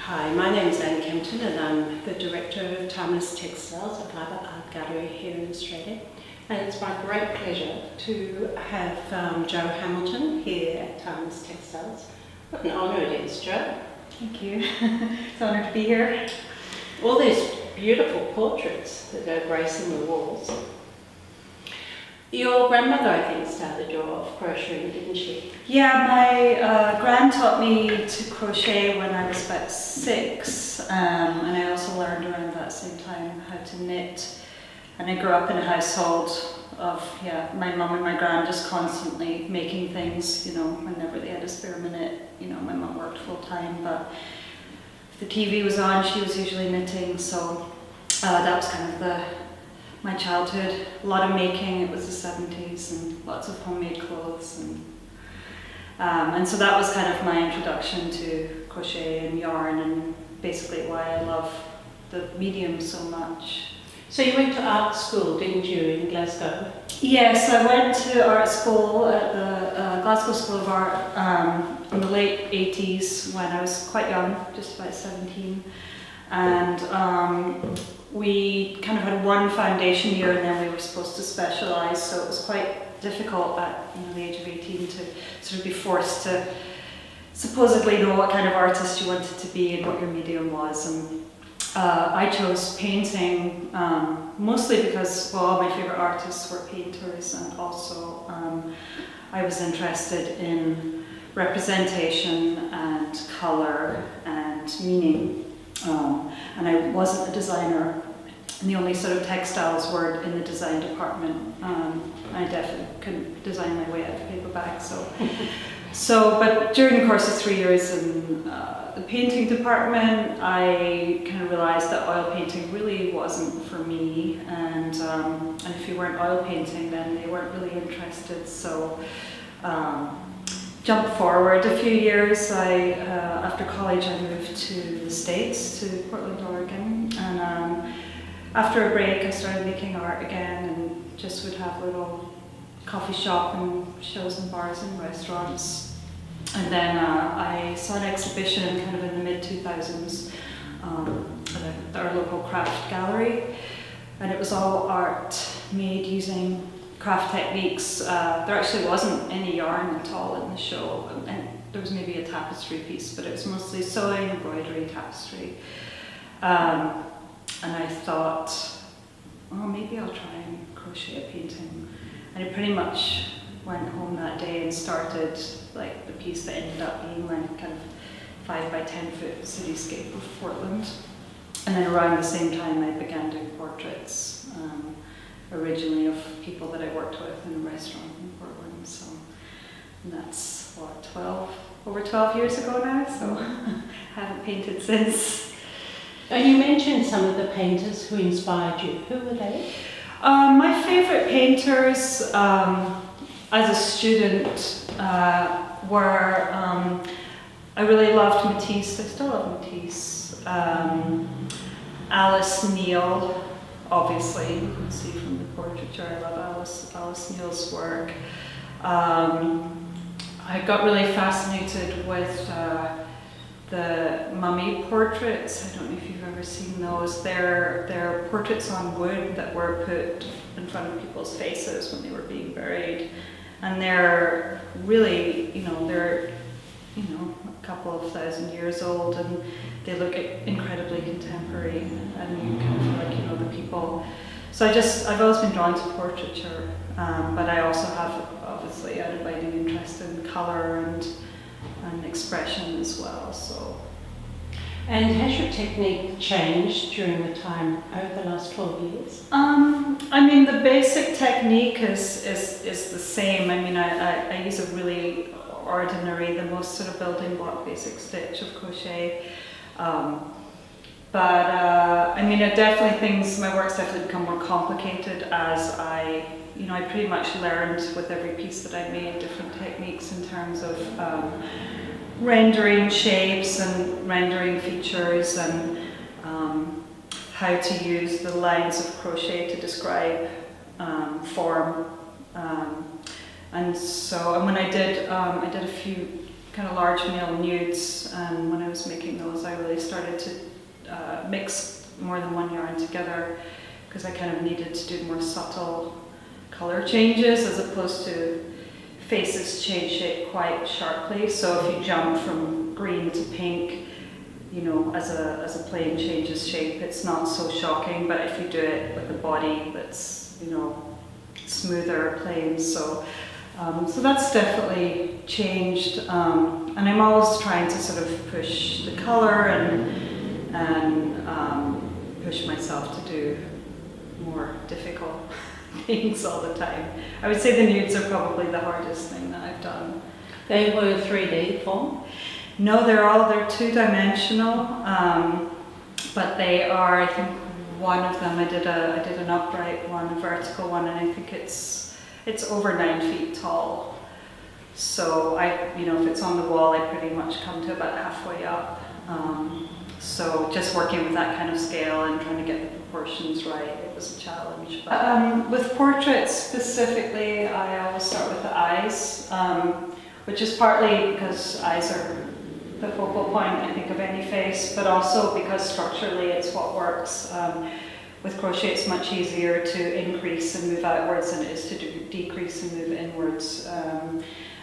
Hi, my name is Anne Kempton and I'm the director of Timeless Textiles Art Gallery here in Australia. And it's my great pleasure to have Jo Hamilton here at Timeless Textiles. What an honour it is, Jo. Thank you. It's an honour to be here. All these beautiful portraits that are gracing the walls. Your grandmother, I think, started your crocheting, didn't she? Yeah, my gran taught me to crochet when I was about 6, and I also learned around that same time how to knit. And I grew up in a household of, my mum and my gran just constantly making things, whenever they had a spare minute. My mum worked full time, but if the TV was on, she was usually knitting, so that was kind of my childhood. A lot of making. It was the 70s and lots of homemade clothes, and so that was kind of my introduction to crochet and yarn, and basically why I love the medium so much. So you went to art school, didn't you, in Glasgow? Yes, I went to art school at the Glasgow School of Art in the late 80s when I was quite young, just about 17. And we kind of had one foundation year and then we were supposed to specialise, so it was quite difficult at the age of 18 to sort of be forced to supposedly know what kind of artist you wanted to be and what your medium was. And I chose painting mostly because, all my favourite artists were painters, and also I was interested in representation and colour and meaning. And I wasn't a designer, and the only sort of textiles were in the design department. I definitely couldn't design my way out of a paper bag, but during the course of 3 years in the painting department, I kind of realised that oil painting really wasn't for me, and if you weren't oil painting, then they weren't really interested. So jump forward a few years. After college, I moved to the States, to Portland, Oregon, and after a break, I started making art again, and just would have little coffee shop and shows and bars and restaurants. And then I saw an exhibition kind of in the mid-2000s at our local craft gallery, and it was all art made using craft techniques. There actually wasn't any yarn at all in the show, and there was maybe a tapestry piece, but it was mostly sewing, embroidery, tapestry. And I thought, maybe I'll try and crochet a painting. And I pretty much went home that day and started like the piece that ended up being like kind of 5 by 10 foot cityscape of Portland. And then around the same time I began doing portraits, originally of people that I worked with in a restaurant in Portland. So that's over 12 years ago now, so I haven't painted since. And you mentioned some of the painters who inspired you. Who were they? My favourite painters as a student were, I really loved Matisse. I still love Matisse. Alice Neal, obviously, you can see from the portraiture, I love Alice Neal's work. I got really fascinated with the mummy portraits. I don't know if you've ever seen those. They're portraits on wood that were put in front of people's faces when they were being buried. And they're really, they're a couple of thousand years old, and they look incredibly contemporary, and you kind of feel like the people. So I've always been drawn to portraiture, but I also have obviously an abiding interest in colour and expression as well. So. And has your technique changed during the time over the last 12 years? The basic technique is the same. I use a really ordinary, the most sort of building block basic stitch of crochet. My work's definitely become more complicated as I pretty much learned with every piece that I made different techniques in terms of rendering shapes and rendering features, and how to use the lines of crochet to describe form. And when I did a few kind of large male nudes, and when I was making those I really started to mix more than one yarn together because I kind of needed to do more subtle color changes as opposed to faces change shape quite sharply. So if you jump from green to pink, you know, as a plane changes shape, it's not so shocking, but if you do it with a body that's, you know, smoother planes, so that's definitely changed, and I'm always trying to sort of push the color and push myself to do more difficult things all the time. I would say the nudes are probably the hardest thing that I've done. They were 3D form? No, they're two-dimensional, but they are, I think one of them I did an upright one, a vertical one, and I think it's over 9 feet tall. So you know, if it's on the wall, I pretty much come to about halfway up. So just working with that kind of scale and trying to get the proportions right, it was a challenge. With portraits specifically, I always start with the eyes, which is partly because eyes are the focal point, I think, of any face, but also because structurally it's what works. With crochet, it's much easier to increase and move outwards than it is to decrease and move inwards.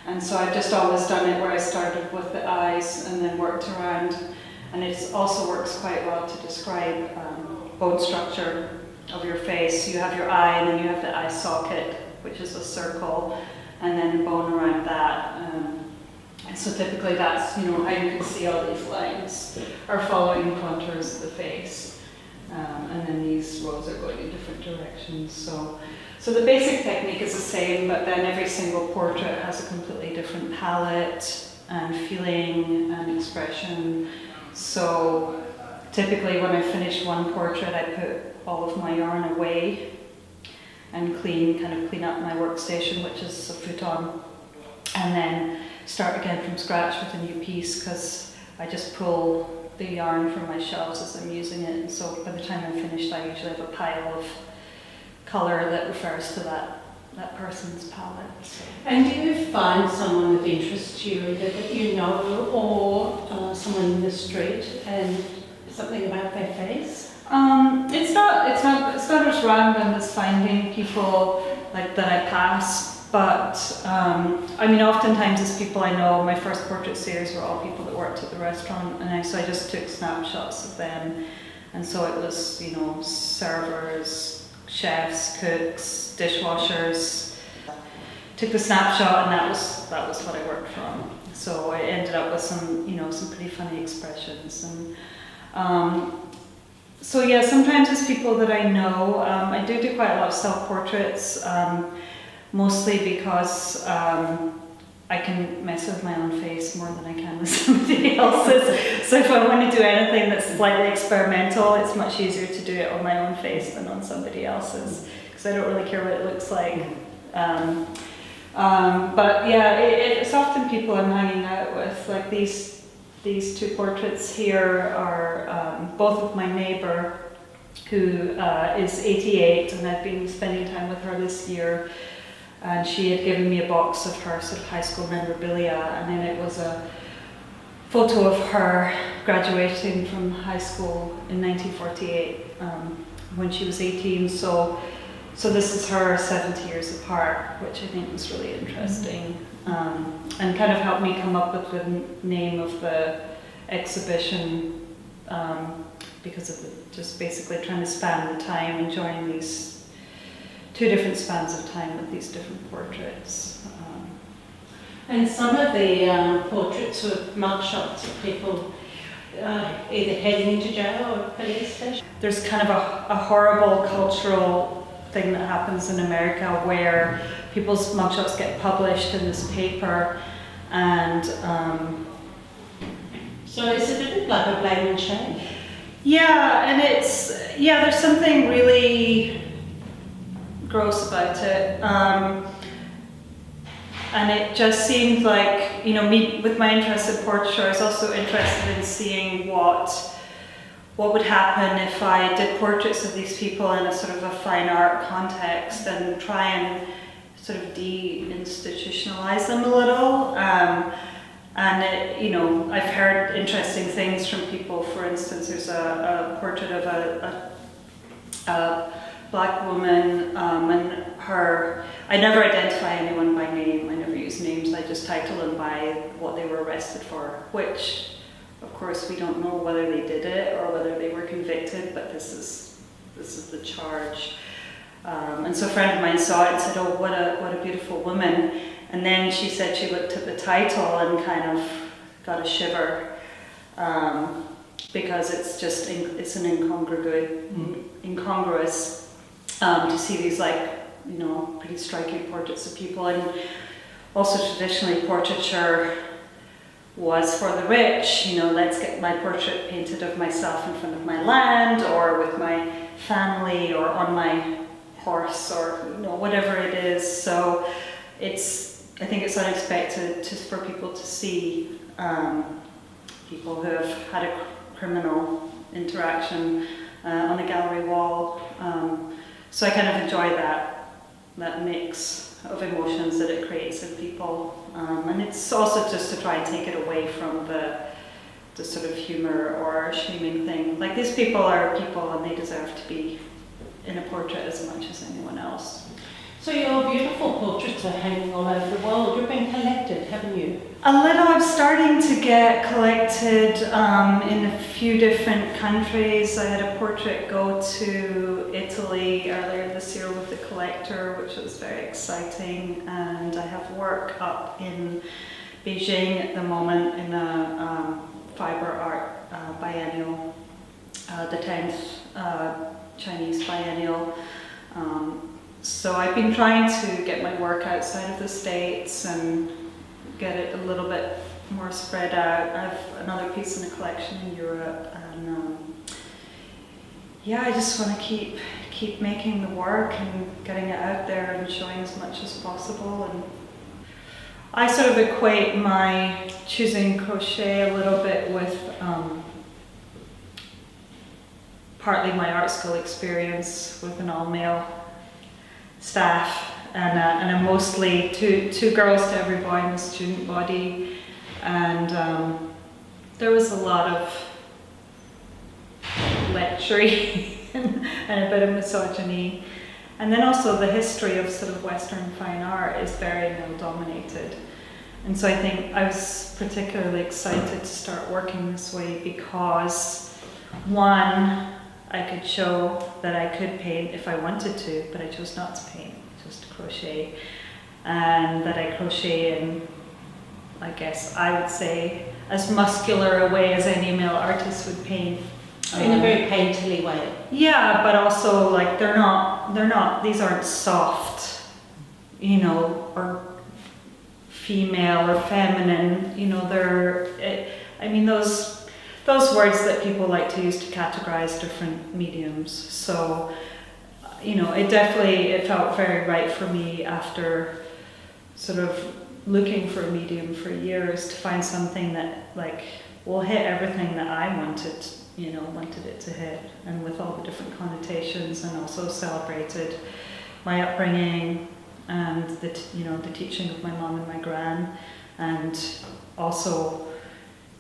And so I've just always done it where I started with the eyes and then worked around. And it also works quite well to describe bone structure of your face. You have your eye, and then you have the eye socket, which is a circle, and then bone around that. And so typically that's, you know, how you can see all these lines are following the contours of the face. And then these rows are going in different directions. So the basic technique is the same, but then every single portrait has a completely different palette and feeling and expression. So typically when I finish one portrait, I put all of my yarn away and clean up my workstation, which is a futon, and then start again from scratch with a new piece, because I just pull the yarn from my shelves as I'm using it. And so by the time I'm finished, I usually have a pile of colour that refers to that person's palette. So. And do you find someone of interest to you, either that you know or someone in the street, and something about their face? It's not as random as finding people like that I pass, but I mean, oftentimes it's people I know. My first portrait series were all people that worked at the restaurant, and so I just took snapshots of them, and so it was, you know, servers, chefs, cooks, dishwashers. Took the snapshot, and that was what I worked from. So I ended up with some pretty funny expressions, and so yeah, sometimes it's people that I know. I do quite a lot of self-portraits, mostly because I can mess with my own face more than I can with somebody else's. So if I want to do anything that's slightly experimental, it's much easier to do it on my own face than on somebody else's, because I don't really care what it looks like. But yeah, it's often people I'm hanging out with. Like these two portraits here are both of my neighbour, who is 88, and I've been spending time with her this year. And she had given me a box of her sort of high school memorabilia, and then it was a photo of her graduating from high school in 1948 when she was 18. So this is her 70 years apart, which I think was really interesting, and kind of helped me come up with the name of the exhibition, because of just basically trying to span the time, enjoying these two different spans of time with these different portraits. And some of the portraits were mugshots of people either heading into jail or police station. There's kind of a horrible cultural thing that happens in America where people's mugshots get published in this paper, and so is it a bit like a blame and shame? Yeah, and there's something really gross about it, and it just seemed like, you know, me with my interest in portraiture, I was also interested in seeing what would happen if I did portraits of these people in a sort of a fine art context and try and sort of de-institutionalize them a little. And you know, I've heard interesting things from people. For instance, there's a portrait of a black woman, and her. I never identify anyone by name. I never use names. I just title them by what they were arrested for. Which, of course, we don't know whether they did it or whether they were convicted. But this is the charge. And so a friend of mine saw it and said, "Oh, what a beautiful woman." And then she said she looked at the title and kind of got a shiver, because it's an incongruous to see these, like, you know, pretty striking portraits of people. And also traditionally portraiture was for the rich, you know, let's get my portrait painted of myself in front of my land or with my family or on my horse or, you know, whatever it is. So I think it's unexpected for people to see people who have had a criminal interaction on a gallery wall. So I kind of enjoy that mix of emotions that it creates in people. And it's also just to try and take it away from the sort of humour or shaming thing. Like, these people are people and they deserve to be in a portrait as much as anyone else. So your beautiful portraits are hanging all over the world. You've been collected, haven't you? A little. I'm starting to get collected in a few different countries. I had a portrait go to Italy earlier this year with the collector, which was very exciting. And I have work up in Beijing at the moment in a FibreArt biennial, the 10th Chinese biennial. So I've been trying to get my work outside of the States and get it a little bit more spread out. I have another piece in a collection in Europe, and yeah, I just want to keep making the work and getting it out there and showing as much as possible. And I sort of equate my choosing crochet a little bit with partly my art school experience with an all-male staff, and I'm mostly two girls to every boy in the student body, and there was a lot of lecturing and a bit of misogyny, and then also the history of sort of Western fine art is very male dominated, and so I think I was particularly excited to start working this way because, one, I could show that I could paint if I wanted to, but I chose not to paint, just to crochet. And that I crochet in, I guess I would say, as muscular a way as any male artist would paint. In a very painterly way. Yeah, but also, like, they're not, these aren't soft, you know, or female or feminine, you know, those words that people like to use to categorize different mediums. So, you know, it felt very right for me after sort of looking for a medium for years to find something that, like, will hit everything that I wanted it to hit, and with all the different connotations, and also celebrated my upbringing and the teaching of my mom and my gran, and also,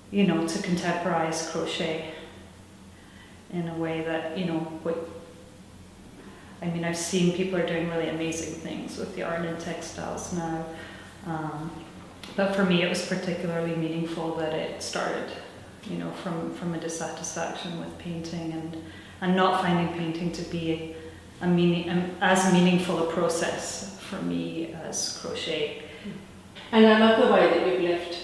you know, to contemporize crochet in a way that, you know, I've seen people are doing really amazing things with yarn and textiles now, but for me it was particularly meaningful that it started, you know, from a dissatisfaction with painting and not finding painting to be as meaningful a process for me as crochet. And I love the way that you've left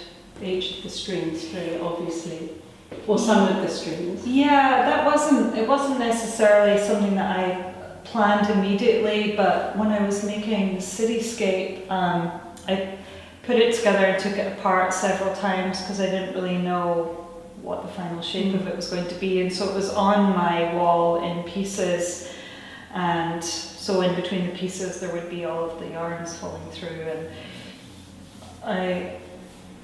each of the strings very obviously, or some of the strings. Yeah, it wasn't necessarily something that I planned immediately, but when I was making the cityscape, I put it together and took it apart several times because I didn't really know what the final shape of it was going to be, and so it was on my wall in pieces, and so in between the pieces there would be all of the yarns falling through, and I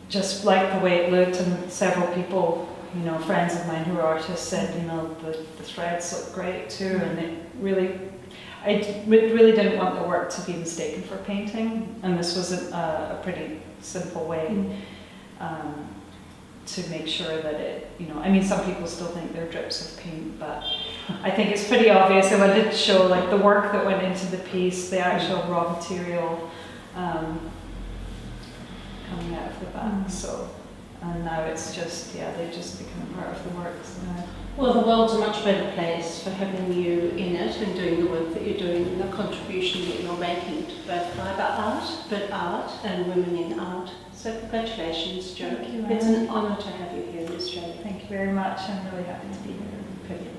just liked the way it looked, and several people, you know, friends of mine who are artists said, you know, the threads look great too, and I really didn't want the work to be mistaken for painting, and this was a pretty simple way. to make sure that it, I mean, some people still think they're drips of paint, but I think it's pretty obvious. I wanted to show like the work that went into the piece, the actual raw material coming out of the back. So, and now it's just, they just become part of the works now. Well, the world's a much better place for having you in it and doing the work that you're doing and the contribution that you're making to both fibre art, but art and women in art. So congratulations, Jo. Thank you, It's an honour to have you here in Australia. Thank you very much. I'm really happy to be here. Brilliant.